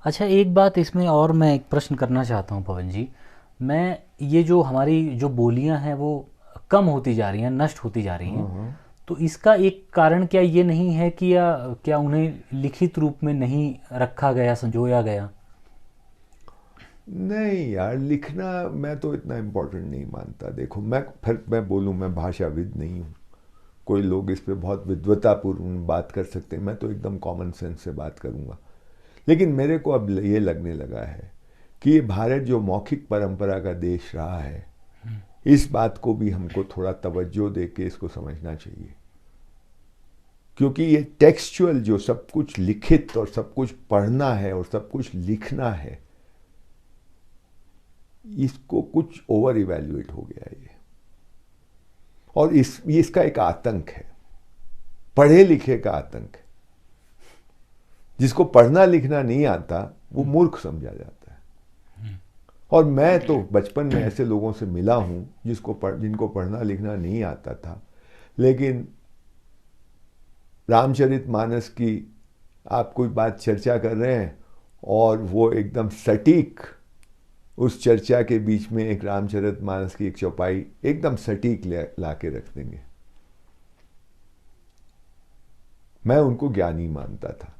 अच्छा, एक बात इसमें और मैं एक प्रश्न करना चाहता हूँ पवन जी। मैं ये जो हमारी जो बोलियां हैं वो कम होती जा रही हैं, नष्ट होती जा रही हैं। हाँ हाँ। तो इसका एक कारण क्या ये नहीं है कि या क्या उन्हें लिखित रूप में नहीं रखा गया, संजोया गया? नहीं यार, लिखना मैं तो इतना इम्पोर्टेंट नहीं मानता। देखो, मैं बोलूँ, मैं भाषाविद नहीं हूँ। कोई लोग इस पे बहुत विद्वतापूर्ण बात कर सकते हैं, मैं तो एकदम कॉमन सेंस से बात करूँगा। लेकिन मेरे को अब ये लगने लगा है कि ये भारत जो मौखिक परंपरा का देश रहा है, इस बात को भी हमको थोड़ा तवज्जो दे के इसको समझना चाहिए। क्योंकि ये टेक्सचुअल जो सब कुछ लिखित और सब कुछ पढ़ना है और सब कुछ लिखना है, इसको कुछ ओवर इवेल्युएट हो गया है ये। और इसका एक आतंक है, पढ़े लिखे का आतंक है। जिसको पढ़ना लिखना नहीं आता वो मूर्ख समझा जाता है। और मैं तो बचपन में ऐसे लोगों से मिला हूं जिनको पढ़ना लिखना नहीं आता था, लेकिन रामचरितमानस की आप कोई बात चर्चा कर रहे हैं और वो एकदम सटीक, उस चर्चा के बीच में एक रामचरितमानस की एक चौपाई एकदम सटीक ला के रख देंगे। मैं उनको ज्ञानी मानता था।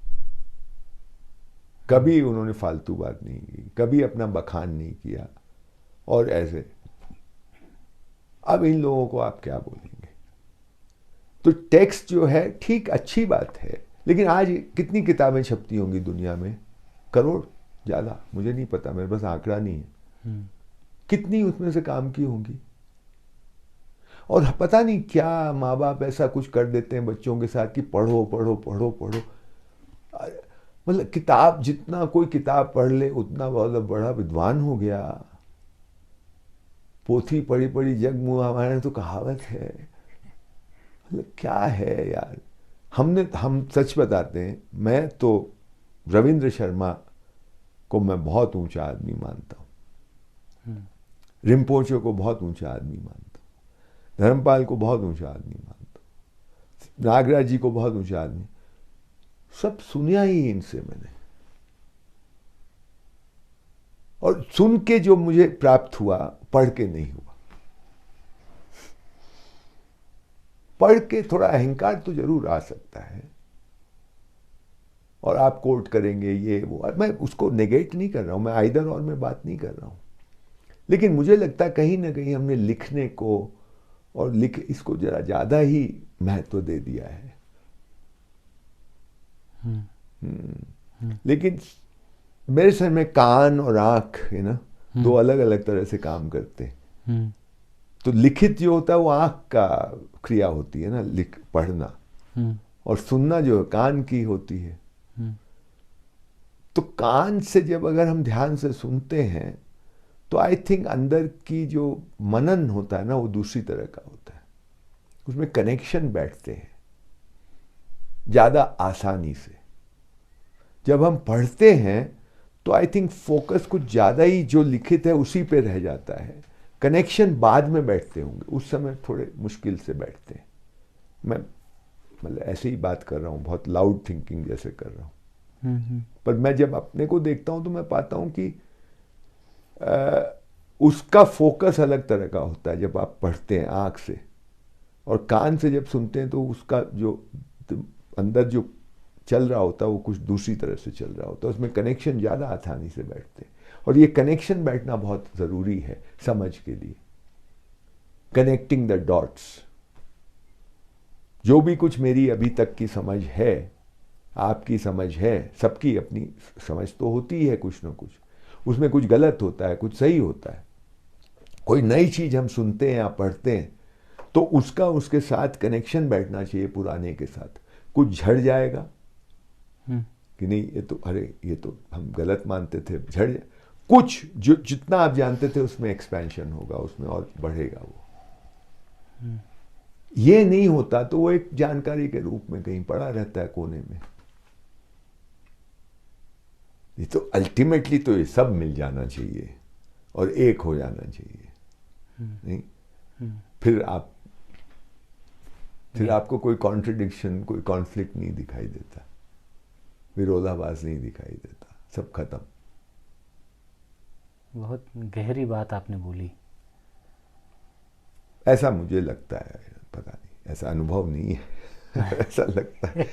कभी उन्होंने फालतू बात नहीं की, कभी अपना बखान नहीं किया। और ऐसे अब इन लोगों को आप क्या बोलेंगे? तो टेक्स्ट जो है ठीक अच्छी बात है, लेकिन आज कितनी किताबें छपती होंगी दुनिया में? करोड़, ज़्यादा मुझे नहीं पता, मेरे पास आंकड़ा नहीं है। कितनी उसमें से काम की होंगी? और पता नहीं क्या माँ बाप ऐसा कुछ कर देते हैं बच्चों के साथ कि पढ़ो पढ़ो पढ़ो पढ़ो। मतलब किताब, जितना कोई किताब पढ़ ले उतना बहुत बड़ा विद्वान हो गया। पोथी पढ़ी पढ़ी जग मुआ, हमारे तो कहावत है। मतलब क्या है यार? हम सच बताते हैं, मैं तो रविंद्र शर्मा को मैं बहुत ऊंचा आदमी मानता हूँ। रिम्पोचे को बहुत ऊंचा आदमी मानता हूँ। धर्मपाल को बहुत ऊंचा आदमी मानता हूँ। नागराज जी को बहुत ऊंचा आदमी। सब सुनिया ही इनसे मैंने। और सुन के जो मुझे प्राप्त हुआ, पढ़ के नहीं हुआ। पढ़ के थोड़ा अहंकार तो जरूर आ सकता है, और आप कोट करेंगे ये वो, मैं उसको नेगेट नहीं कर रहा हूं, मैं आइदर और में बात नहीं कर रहा हूं। लेकिन मुझे लगता है कहीं ना कहीं हमने लिखने को और लिख इसको जरा ज्यादा ही महत्व दे दिया है। लेकिन मेरे सर में कान और आंख है ना, दो अलग अलग तरह से काम करते हैं। तो लिखित जो होता है वो आंख का क्रिया होती है ना, लिख पढ़ना। और सुनना जो है कान की होती है। तो कान से जब अगर हम ध्यान से सुनते हैं तो आई थिंक अंदर की जो मनन होता है ना, वो दूसरी तरह का होता है। उसमें कनेक्शन बैठते हैं ज्यादा आसानी से। जब हम पढ़ते हैं तो आई थिंक फोकस कुछ ज्यादा ही जो लिखित है उसी पे रह जाता है। कनेक्शन बाद में बैठते होंगे, उस समय थोड़े मुश्किल से बैठते हैं। मैं मतलब ऐसे ही बात कर रहा हूँ, बहुत लाउड थिंकिंग जैसे कर रहा हूँ। पर मैं जब अपने को देखता हूँ तो मैं पाता हूँ कि उसका फोकस अलग तरह का होता है जब आप पढ़ते हैं आंख से। और कान से जब सुनते हैं तो उसका जो अंदर जो चल रहा होता है वो कुछ दूसरी तरह से चल रहा होता है। उसमें कनेक्शन ज़्यादा आसानी से बैठते हैं। और ये कनेक्शन बैठना बहुत ज़रूरी है समझ के लिए। Connecting the dots. जो भी कुछ मेरी अभी तक की समझ है, आपकी समझ है, सबकी अपनी समझ तो होती है कुछ ना कुछ। उसमें कुछ गलत होता है, कुछ सही होता है। कोई नई चीज़ हम सुनते हैं या पढ़ते हैं तो उसका उसके साथ कनेक्शन बैठना चाहिए पुराने के साथ। कुछ झड़ जाएगा कि नहीं, ये तो अरे ये तो हम गलत मानते थे, कुछ जो जितना आप जानते थे उसमें एक्सपेंशन होगा, उसमें और बढ़ेगा वो। ये नहीं होता तो वो एक जानकारी के रूप में कहीं पड़ा रहता है कोने में। ये तो अल्टीमेटली तो ये सब मिल जाना चाहिए और एक हो जाना चाहिए। नहीं, फिर आप फिर आपको कोई कॉन्ट्रडिक्शन, कोई कॉन्फ्लिक्ट नहीं दिखाई देता, विरोधाभास नहीं दिखाई देता। सब खत्म। बहुत गहरी बात आपने बोली। ऐसा मुझे लगता है, पता नहीं, ऐसा अनुभव नहीं है ऐसा लगता है।